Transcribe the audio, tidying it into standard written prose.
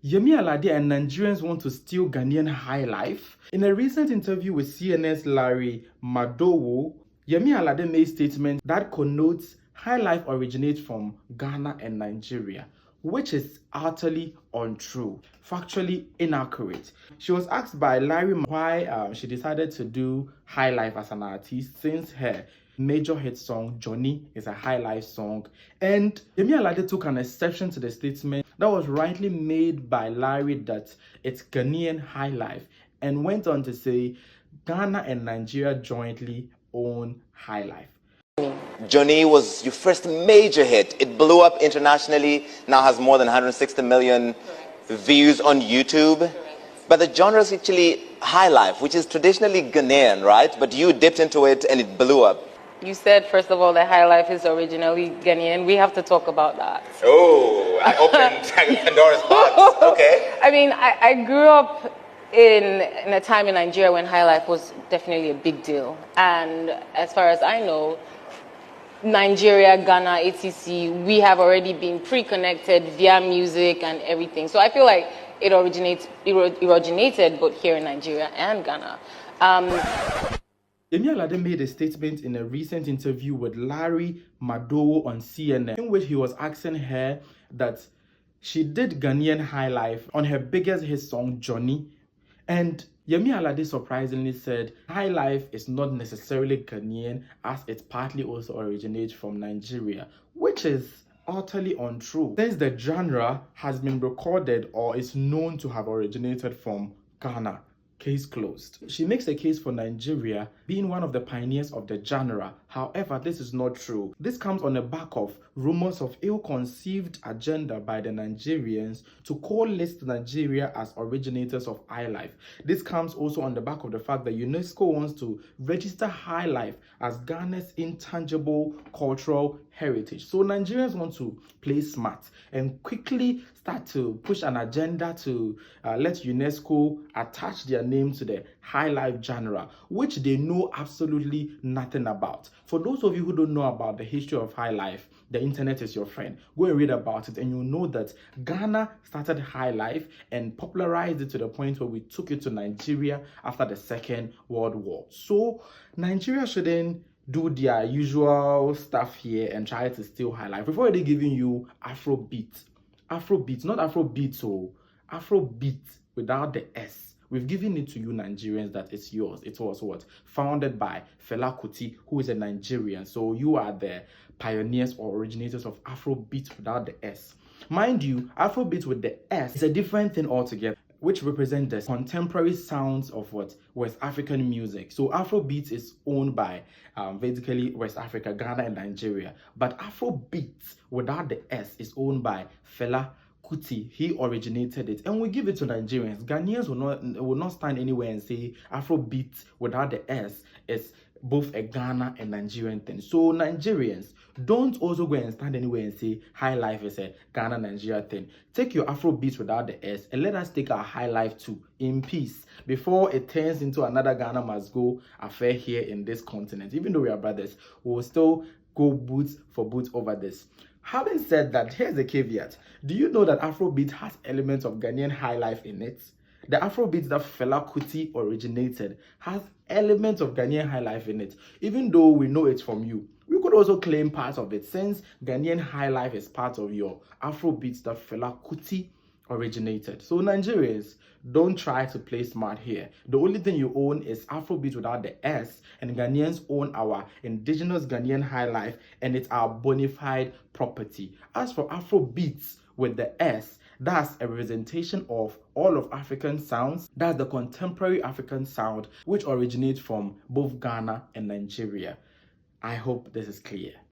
Yemi Alade and Nigerians want to steal Ghanaian Highlife. In a recent interview with CNN's Larry Madowo, Yemi Alade made statements that connotes Highlife originates from Ghana and Nigeria, which is utterly untrue, factually inaccurate. She was asked by Larry why she decided to do Highlife as an artist, since her major hit song Johnny is a Highlife song, and Yemi Alade took an exception to the statement that was rightly made by Larry that it's Ghanaian Highlife, and went on to say Ghana and Nigeria jointly own Highlife. Johnny was your first major hit. It blew up internationally, now has more than 160 million views on YouTube. But the genre is actually Highlife, which is traditionally Ghanaian, right? But you dipped into it and it blew up. You said, first of all, that Highlife is originally Ghanaian. We have to talk about that. Oh, I opened Pandora's box. Okay. I mean, I grew up in a time in Nigeria when Highlife was definitely a big deal. And as far as I know, Nigeria, Ghana, etc., we have already been pre-connected via music and everything. So I feel like it originated both here in Nigeria and Ghana. Yemi Alade made a statement in a recent interview with Larry Madowo on CNN, in which he was asking her that she did Ghanaian Highlife on her biggest hit song, Johnny. And Yemi Alade surprisingly said Highlife is not necessarily Ghanaian, as it partly also originates from Nigeria, which is utterly untrue, since the genre has been recorded or is known to have originated from Ghana. Case closed. She makes a case for Nigeria being one of the pioneers of the genre. However, this is not true. This comes on the back of rumors of ill-conceived agenda by the Nigerians to call-list Nigeria as originators of Highlife. This comes also on the back of the fact that UNESCO wants to register Highlife as Ghana's intangible cultural heritage. So Nigerians want to play smart and quickly start to push an agenda to let UNESCO attach their name to the Highlife genre, which they know absolutely nothing about. For those of you who don't know about the history of Highlife, the internet is your friend. Go and read about it and you'll know that Ghana started Highlife and popularized it to the point where we took it to Nigeria after the Second World War. So Nigeria shouldn't do their usual stuff here and try to steal Highlife. We've already given you Afrobeat, not Afrobeat, so Afrobeat without the S. We've given it to you Nigerians that it's yours. It was what? Founded by Fela Kuti, who is a Nigerian. So you are the pioneers or originators of Afrobeat without the S. Mind you, Afrobeat with the S is a different thing altogether, which represent the contemporary sounds of what? West African music. So Afrobeat is owned by basically West Africa, Ghana and Nigeria. But Afrobeat without the S is owned by Fela Kuti. He originated it, and we give it to Nigerians. Ghanaians will not stand anywhere and say Afrobeat without the S is both a Ghana and Nigerian thing. So Nigerians, don't also go and stand anywhere and say Highlife is a Ghana Nigeria thing. Take your Afrobeat without the S and let us take our Highlife too in peace before it turns into another Ghana must go affair here in this continent. Even though we are brothers, we will still go boots for boots over this. Having said that, here's the caveat. Do you know that Afrobeat has elements of Ghanaian Highlife in it? The Afrobeat that Fela Kuti originated has elements of Ghanaian Highlife in it. Even though we know it's from you, we could also claim part of it, since Ghanaian Highlife is part of your Afrobeat that Fela Kuti originated. So Nigerians, don't try to play smart here. The only thing you own is Afrobeat without the S, and Ghanaians own our indigenous Ghanaian Highlife, and it's our bona fide property. As for Afrobeats with the S, that's a representation of all of African sounds. That's the contemporary African sound, which originates from both Ghana and Nigeria. I hope this is clear.